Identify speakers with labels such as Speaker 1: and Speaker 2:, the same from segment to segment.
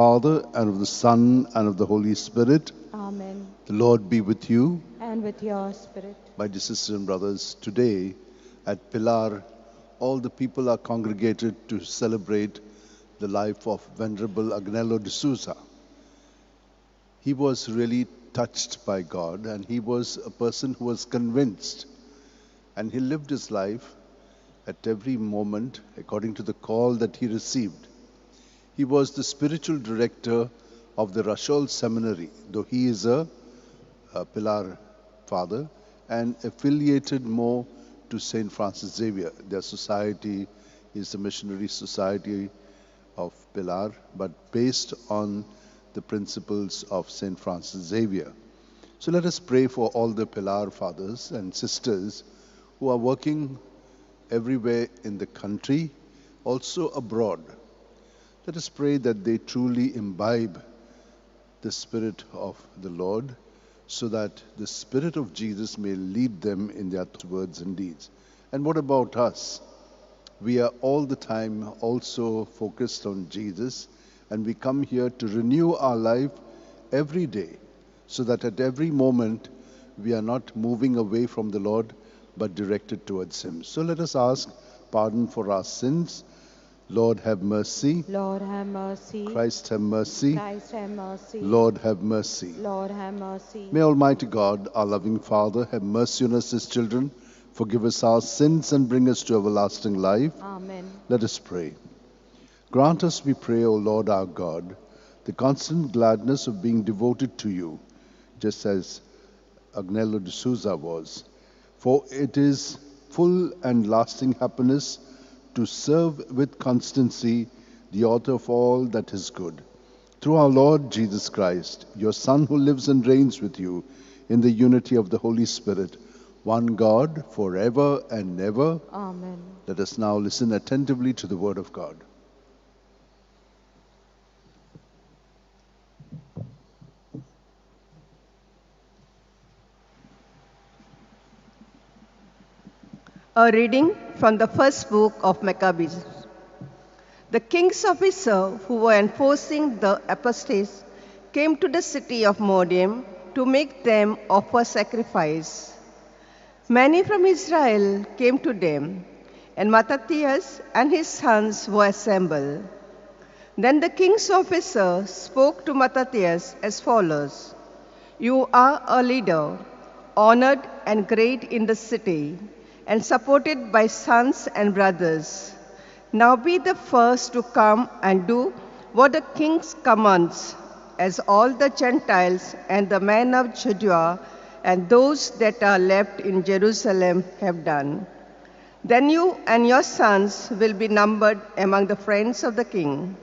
Speaker 1: Father, and of the Son, and of the Holy Spirit.
Speaker 2: Amen.
Speaker 1: The Lord be with you.
Speaker 2: And with your spirit.
Speaker 1: My dear sisters and brothers, today at Pilar, all the people are congregated to celebrate the life of Venerable Agnello de Sousa. He was really touched by God, and he was a person who was convinced, and he lived his life at every moment according to the call that he received. He was the spiritual director of the Rashol Seminary, though he is a Pilar father, and affiliated more to St. Francis Xavier. Their society is the Missionary Society of Pilar, but based on the principles of St. Francis Xavier. So let us pray for all the Pilar fathers and sisters who are working everywhere in the country, also abroad. Let us pray that they truly imbibe the Spirit of the Lord, so that the Spirit of Jesus may lead them in their words and deeds. And what about us? We are all the time also focused on Jesus, and we come here to renew our life every day, so that at every moment we are not moving away from the Lord, but directed towards Him. So let us ask pardon for our sins. Lord, have mercy.
Speaker 2: Lord, have mercy.
Speaker 1: Christ, have mercy.
Speaker 2: Christ, have mercy.
Speaker 1: Lord, have mercy.
Speaker 2: Lord, have mercy.
Speaker 1: May Almighty God, our loving Father, have mercy on us, His children, forgive us our sins, and bring us to everlasting life.
Speaker 2: Amen.
Speaker 1: Let us pray. Grant us, we pray, O Lord our God, the constant gladness of being devoted to you, just as Agnello de Sousa was. For it is full and lasting happiness to serve with constancy the author of all that is good. Through our Lord Jesus Christ, your Son, who lives and reigns with you in the unity of the Holy Spirit, one God, forever and ever.
Speaker 2: Amen.
Speaker 1: Let us now listen attentively to the word of God.
Speaker 3: A reading from the first book of Maccabees. The king's officer who were enforcing the apostates came to the city of Modium to make them offer sacrifice. Many from Israel came to them, and Mattathias and his sons were assembled. Then the king's officer spoke to Mattathias as follows: "You are a leader, honored and great in the city, and supported by sons and brothers. Now be the first to come and do what the king commands, as all the Gentiles and the men of Judea and those that are left in Jerusalem have done. Then you and your sons will be numbered among the friends of the king,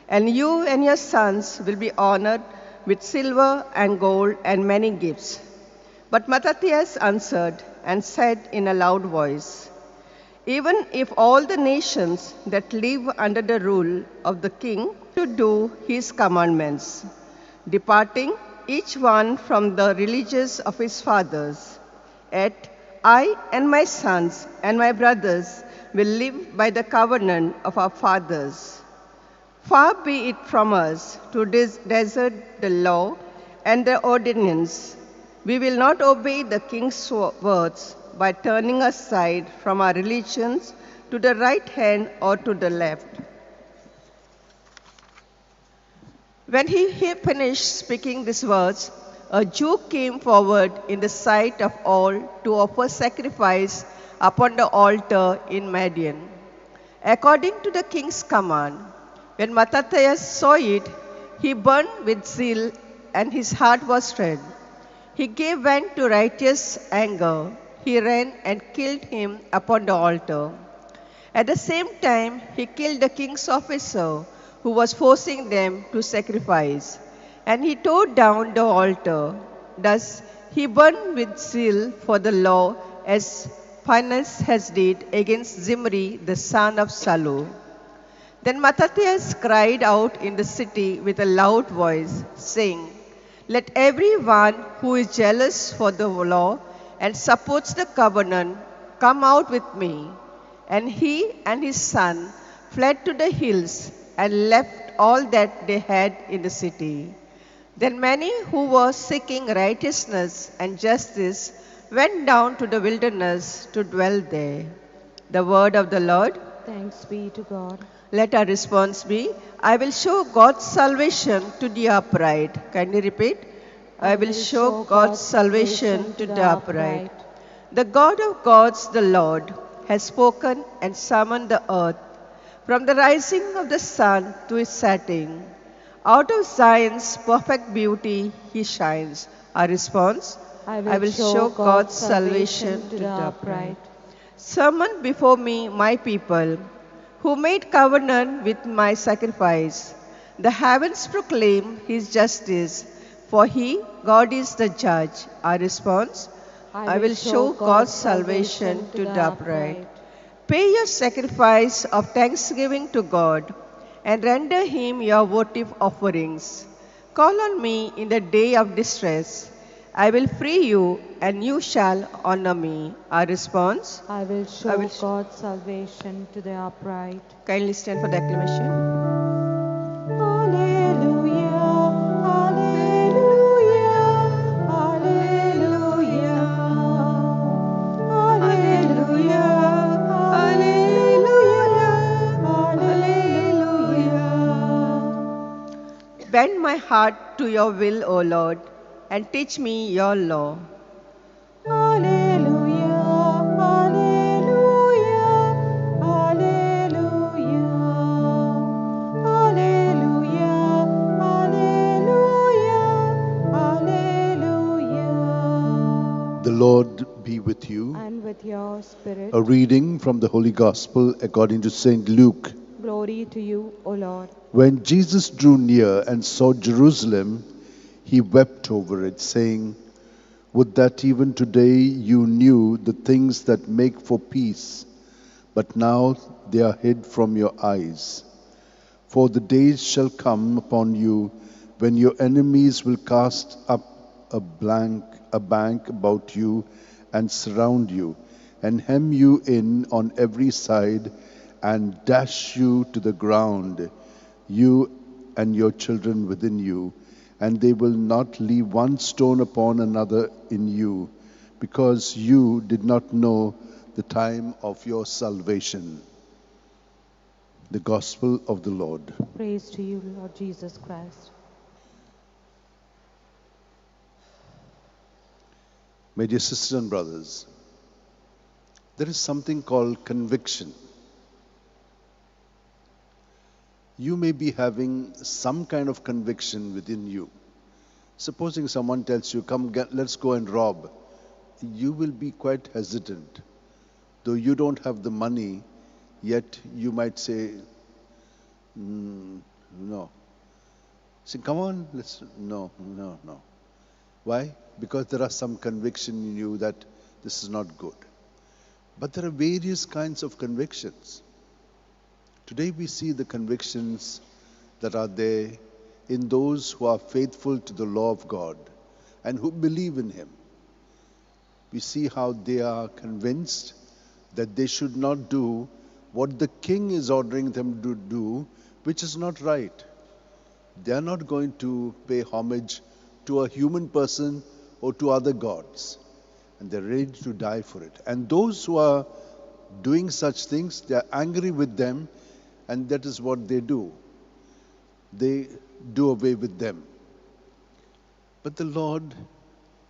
Speaker 3: and you and your sons will be honored with silver and gold and many gifts." But Mattathias answered and said in a loud voice, "Even if all the nations that live under the rule of the king should do his commandments, departing each one from the religions of his fathers, yet I and my sons and my brothers will live by the covenant of our fathers. Far be it from us to desert the law and the ordinance. We will not obey the king's words by turning aside from our religions to the right hand or to the left." When he finished speaking these words, a Jew came forward in the sight of all to offer sacrifice upon the altar in Midian, according to the king's command. When Mattathias saw it, he burned with zeal, and his heart was red. He gave vent to righteous anger. He ran and killed him upon the altar. At the same time, he killed the king's officer who was forcing them to sacrifice, and he tore down the altar. Thus, he burned with zeal for the law as Phinehas has did against Zimri, the son of Salu. Then Mattathias cried out in the city with a loud voice, saying, "Let everyone who is jealous for the law and supports the covenant come out with me." And he and his son fled to the hills, and left all that they had in the city. Then many who were seeking righteousness and justice went down to the wilderness to dwell there. The word of the Lord.
Speaker 2: Thanks be to God.
Speaker 3: Let our response be, I will show God's salvation to the upright. Kindly repeat. I will show God's salvation to the upright. The God of gods, the Lord, has spoken and summoned the earth. From the rising of the sun to its setting, out of Zion's perfect beauty he shines. Our response,
Speaker 2: I
Speaker 3: will show God's salvation to the upright. Summon before me my people, who made covenant with my sacrifice. The heavens proclaim his justice, for he, God, is the judge. Our response, I will show God's salvation to the upright. Pay your sacrifice of thanksgiving to God and render him your votive offerings. Call on me in the day of distress. I will free you and you shall honor me. Our response,
Speaker 2: I will show God's salvation to the upright.
Speaker 3: kindly stand for the acclamation.
Speaker 2: Hallelujah, hallelujah, hallelujah. Hallelujah, hallelujah, hallelujah.
Speaker 3: Bend my heart to your will, O Lord, and teach me your law.
Speaker 2: Hallelujah, hallelujah, hallelujah. Hallelujah, hallelujah, hallelujah.
Speaker 1: The Lord be with you.
Speaker 2: And with your spirit.
Speaker 1: A reading from the Holy Gospel according to St. Luke.
Speaker 2: Glory to you, O Lord.
Speaker 1: When Jesus drew near and saw Jerusalem, he wept over it, saying, Would that even today you knew the things that make for peace, but now they are hid from your eyes. For the days shall come upon you when your enemies will cast up a bank about you and surround you, and hem you in on every side, and dash you to the ground, you and your children within you, and they will not leave one stone upon another in you, because you did not know the time of your salvation. The Gospel of the Lord.
Speaker 2: Praise to you, Lord Jesus Christ.
Speaker 1: My dear sisters and brothers, there is something called conviction. You may be having some kind of conviction within you. Supposing someone tells you, let's go and rob, you will be quite hesitant. Though you don't have the money, yet you might say, no. Say, come on, no. Why? Because there are some conviction in you that this is not good. But there are various kinds of convictions. Today we see the convictions that are there in those who are faithful to the law of God and who believe in Him. We see how they are convinced that they should not do what the king is ordering them to do, which is not right. They are not going to pay homage to a human person or to other gods. And they're ready to die for it. And those who are doing such things, they are angry with them, and that is what they do. They do away with them. But the Lord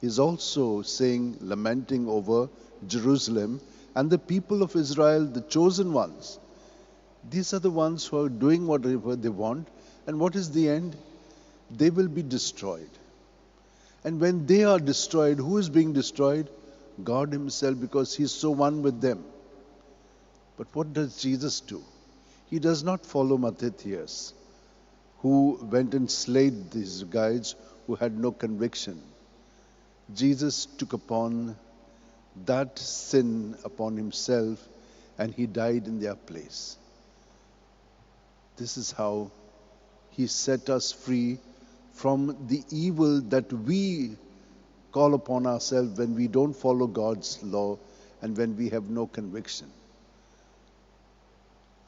Speaker 1: is also saying, lamenting over Jerusalem and the people of Israel, the chosen ones. These are the ones who are doing whatever they want. And what is the end? They will be destroyed. And when they are destroyed, who is being destroyed? God Himself, because He is so one with them. But what does Jesus do? He does not follow Mattathias, who went and slayed these guys who had no conviction. Jesus took upon that sin upon Himself, and He died in their place. This is how He set us free from the evil that we call upon ourselves when we don't follow God's law and when we have no conviction.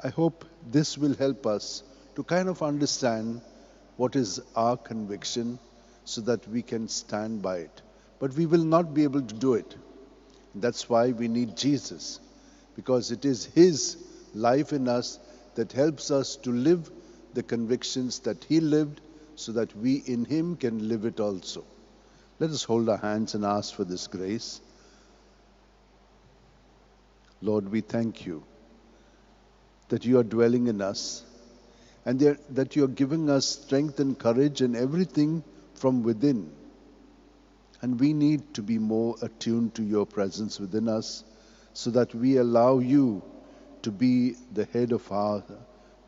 Speaker 1: I hope this will help us to kind of understand what is our conviction so that we can stand by it. But we will not be able to do it. That's why we need Jesus, because it is His life in us that helps us to live the convictions that He lived, so that we in Him can live it also. Let us hold our hands and ask for this grace. Lord, we thank you that you are dwelling in us, and that you are giving us strength and courage and everything from within. And we need to be more attuned to your presence within us, so that we allow you to be the head of our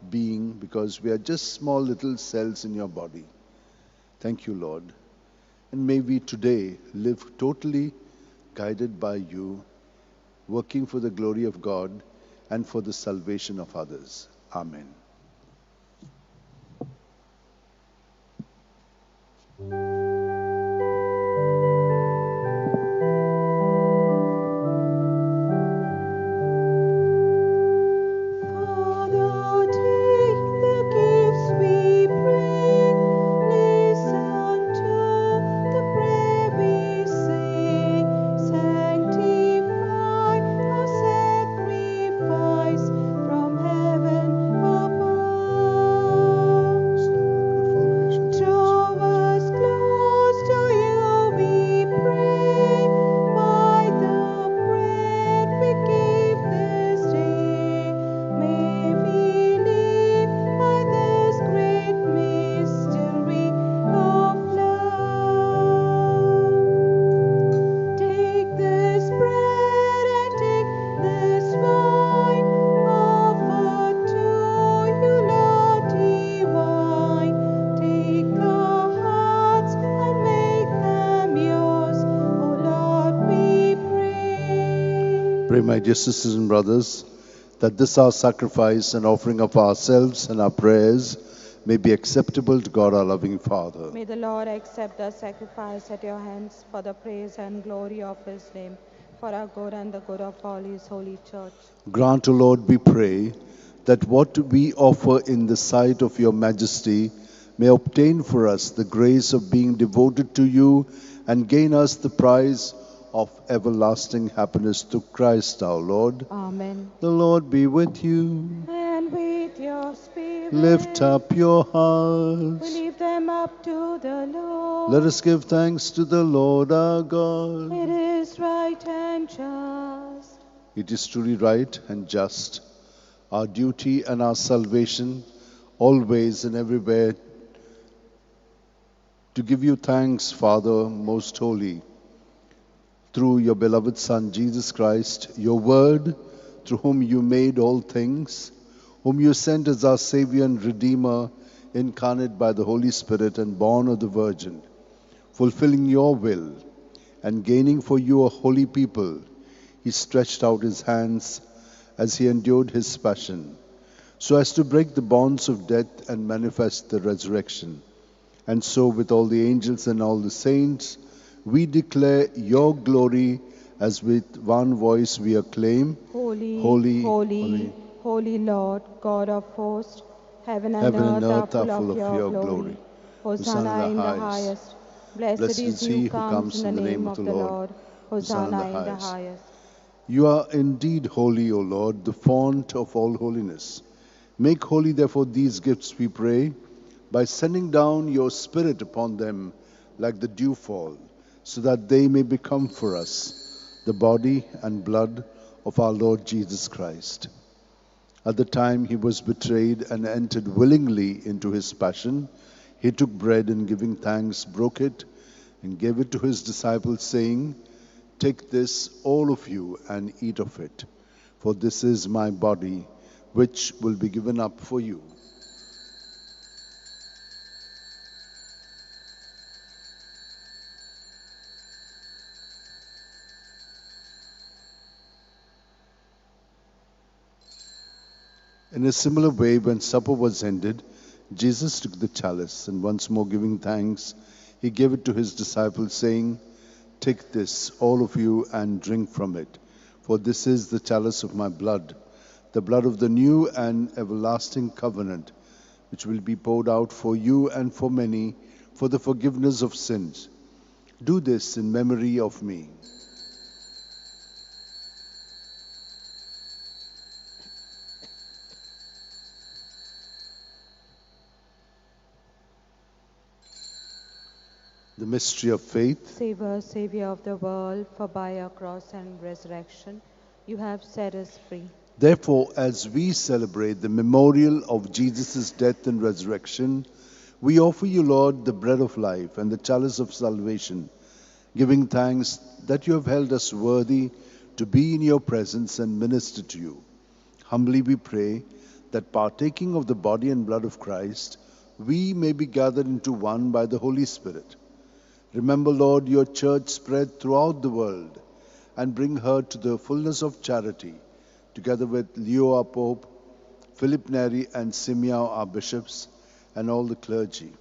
Speaker 1: being, because we are just small little cells in your body. Thank you, Lord. And may we today live totally guided by you, working for the glory of God and for the salvation of others. Amen.
Speaker 2: Father, take the gifts we bring. Listen to the prayer we sing. Sanctify our sacrifice from heaven above. Draw us close to you, we pray, by the bread we give this day. May we live by this great mystery of love. Take this bread and take this wine, offered to you, Lord divine. Take our hearts and make them yours, O Lord, we pray.
Speaker 1: Pray, my dear sisters and brothers, that this our sacrifice and offering of ourselves and our prayers may be acceptable to God our loving Father.
Speaker 2: May the Lord accept the sacrifice at your hands for the praise and glory of his name, for our good and the good of all his holy church.
Speaker 1: Grant, O Lord, we pray, that what we offer in the sight of your majesty may obtain for us the grace of being devoted to you and gain us the prize of everlasting happiness through Christ our Lord.
Speaker 2: Amen.
Speaker 1: The Lord be with you.
Speaker 2: And with your spirit,
Speaker 1: Lift up your
Speaker 2: we
Speaker 1: hearts.
Speaker 2: lift them up to the Lord.
Speaker 1: Let us give thanks to the Lord our God.
Speaker 2: It is right and just.
Speaker 1: It is truly right and just, our duty and our salvation, always and everywhere, to give you thanks, Father most holy, through your beloved Son, Jesus Christ, your word, through whom you made all things, whom you sent as our Savior and Redeemer, incarnate by the Holy Spirit and born of the Virgin, fulfilling your will and gaining for you a holy people. He stretched out his hands as he endured his passion, so as to break the bonds of death and manifest the resurrection. And so, with all the angels and all the saints, we declare your glory, as with one voice we acclaim,
Speaker 2: Holy,
Speaker 1: Holy,
Speaker 2: holy,
Speaker 1: holy.
Speaker 2: holy Lord, God of hosts, heaven and
Speaker 1: Heaven and
Speaker 2: earth are full of your glory.
Speaker 1: Hosanna
Speaker 2: Hosanna in the
Speaker 1: highest.
Speaker 2: highest. Blessed is he who comes in the name of the Lord. Hosanna in the highest.
Speaker 1: You are indeed holy, O Lord, the fount of all holiness. Make holy, therefore, these gifts, we pray, by sending down your Spirit upon them like the dewfall, so that they may become for us the body and blood of our Lord Jesus Christ. At the time he was betrayed and entered willingly into his passion, he took bread and giving thanks, broke it and gave it to his disciples, saying, "Take this, all of you, and eat of it, for this is my body, which will be given up for you." In a similar way, when supper was ended, Jesus took the chalice, and once more giving thanks, he gave it to his disciples, saying, "Take this, all of you, and drink from it, for this is the chalice of my blood, the blood of the new and everlasting covenant, which will be poured out for you and for many for the forgiveness of sins. Do this in memory of me. The mystery of faith.
Speaker 2: Save us, Savior of the world, for by your cross and resurrection you have set us free.
Speaker 1: Therefore, as we celebrate the memorial of Jesus' death and resurrection, we offer you, Lord, the bread of life and the chalice of salvation, giving thanks that you have held us worthy to be in your presence and minister to you. Humbly we pray that partaking of the body and blood of Christ, we may be gathered into one by the Holy Spirit. Remember, Lord, your church spread throughout the world and bring her to the fullness of charity, together with Leo our Pope, Philip Neri and Simeon our bishops, and all the clergy.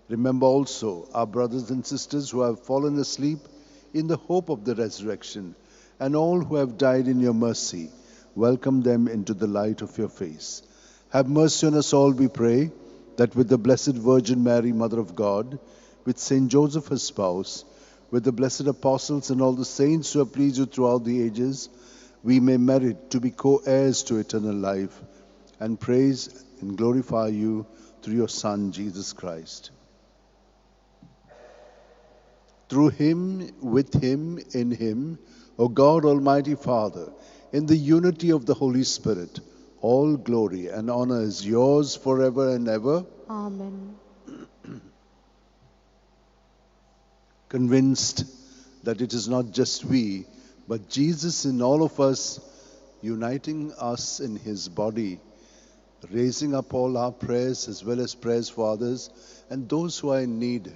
Speaker 1: Remember also our brothers and sisters who have fallen asleep in the hope of the resurrection, and all who have died in your mercy. Welcome them into the light of your face. Have mercy on us all, we pray, that with the Blessed Virgin Mary, Mother of God, with Saint Joseph, her spouse, with the blessed apostles and all the saints who have pleased you throughout the ages, we may merit to be co-heirs to eternal life and praise and glorify you through your Son, Jesus Christ. Through him, with him, in him, O God, Almighty Father, in the unity of the Holy Spirit, all glory and honor is yours forever and ever.
Speaker 2: Amen.
Speaker 1: Convinced that it is not just we, but Jesus in all of us, uniting us in his body, raising up all our prayers as well as prayers for others and those who are in need.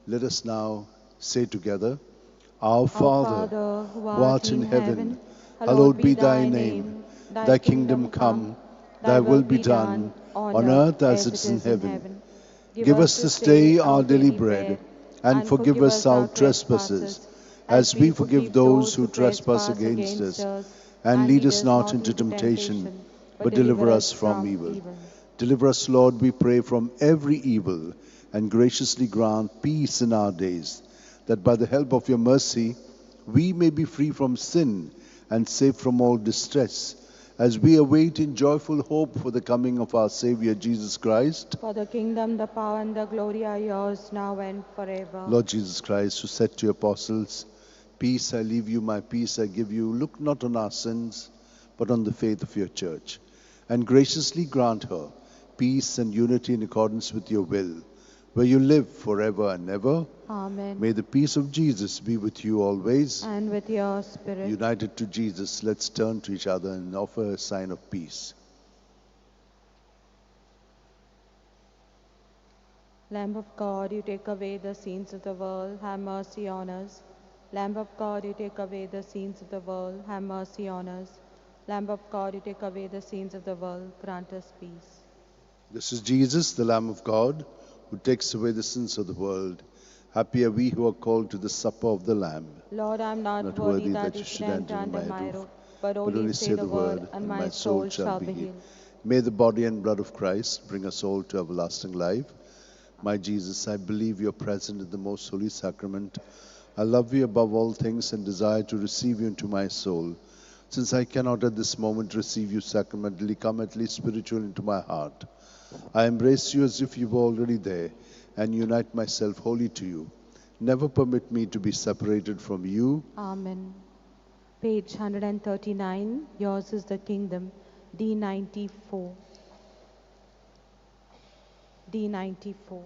Speaker 1: Let us now say together, Our Father, who art in heaven, hallowed be thy name. Thy kingdom come, thy will be done, on earth as it is in heaven. Give us this day our daily bread, and forgive us our trespasses, as we forgive those who trespass against us. And lead us not into temptation, but deliver us from evil. Deliver us, Lord, we pray, from every evil, and graciously grant peace in our days, that by the help of your mercy we may be free from sin and safe from all distress, as we await in joyful hope for the coming of our Savior Jesus Christ.
Speaker 2: For the kingdom, the power, and the glory are yours, now and forever.
Speaker 1: Lord Jesus Christ, who said to your apostles, Peace I leave you, my peace I give you, look not on our sins, but on the faith of your church, and graciously grant her peace and unity in accordance with your will, where you live forever and ever.
Speaker 2: Amen.
Speaker 1: May the peace of Jesus be with you always.
Speaker 2: And with your spirit.
Speaker 1: United to Jesus, let's turn to each other and offer a sign of peace.
Speaker 2: Lamb of God, you take away the sins of the world, have mercy on us. Lamb of God, you take away the sins of the world, have mercy on us. Lamb of God, you take away the sins of the world, grant us peace.
Speaker 1: This is Jesus, the Lamb of God, who takes away the sins of the world. Happy are we who are called to the supper of the Lamb.
Speaker 2: Lord, I am not worthy that you should enter under my roof, but only say the word, and my soul shall be healed.
Speaker 1: May the body and blood of Christ bring us all to everlasting life. My Jesus, I believe you are present in the most holy sacrament. I love you above all things and desire to receive you into my soul. Since I cannot at this moment receive you sacramentally, come at least spiritually into my heart. I embrace you as if you were already there, and unite myself wholly to you. Never permit me to be separated from you.
Speaker 2: Amen. Page 139, yours is the kingdom, D94. D94.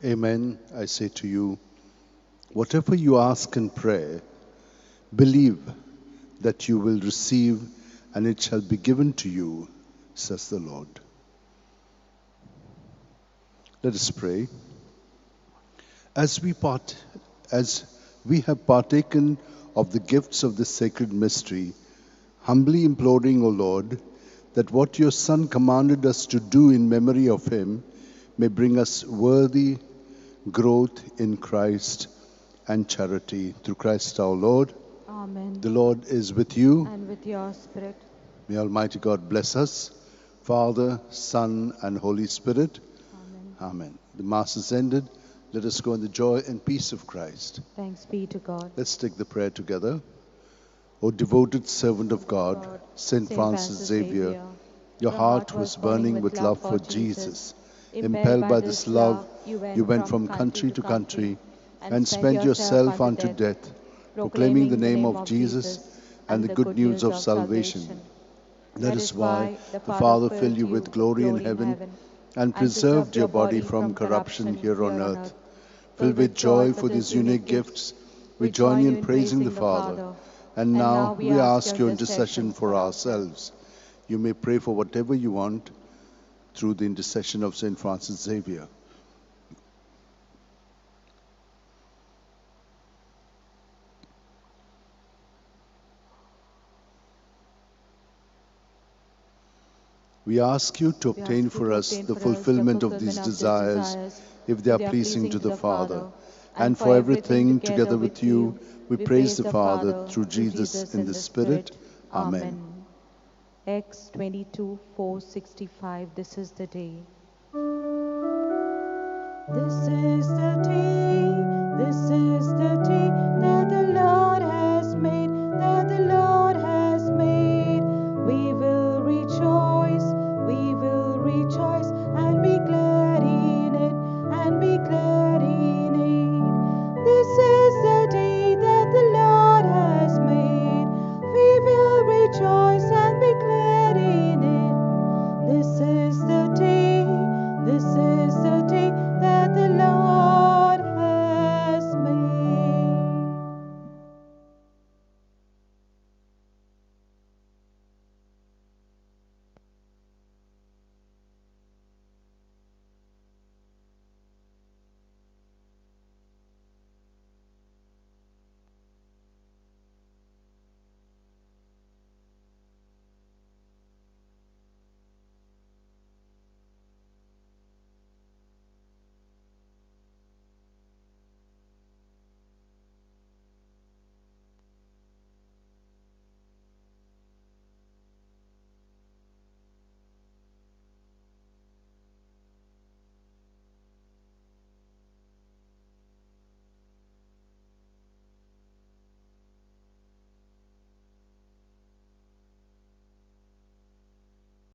Speaker 1: Amen, I say to you, whatever you ask in prayer, believe that you will receive, and it shall be given to you, says the Lord. Let us pray. As we have partaken of the gifts of this sacred mystery, humbly imploring, O Lord, that what your Son commanded us to do in memory of him may bring us worthy growth in Christ and charity. Through Christ our Lord.
Speaker 2: Amen.
Speaker 1: The Lord is with you.
Speaker 2: And with your spirit.
Speaker 1: May Almighty God bless us, Father, Son, and Holy Spirit.
Speaker 2: Amen.
Speaker 1: Amen. The Mass is ended. Let us go in the joy and peace of Christ.
Speaker 2: Thanks be to God.
Speaker 1: Let's take the prayer together. O devoted servant of God, Saint Francis Xavier, your heart was burning with love for Jesus. Impelled by this love, you went from country to country and spent yourself unto death, proclaiming the name of Jesus and the good news of salvation. That is why the Father filled you with glory in heaven and preserved your body from corruption here on earth. Filled with joy for these unique gifts, we join you in praising the Father. And now we ask your intercession for ourselves. You may pray for whatever you want through the intercession of Saint Francis Xavier. We ask you to obtain for us the fulfillment of these desires, if they are pleasing to the Father. And for everything, together with you, we praise the Father through Jesus in the Spirit. Amen.
Speaker 2: Acts 22:465. This is the day. This is the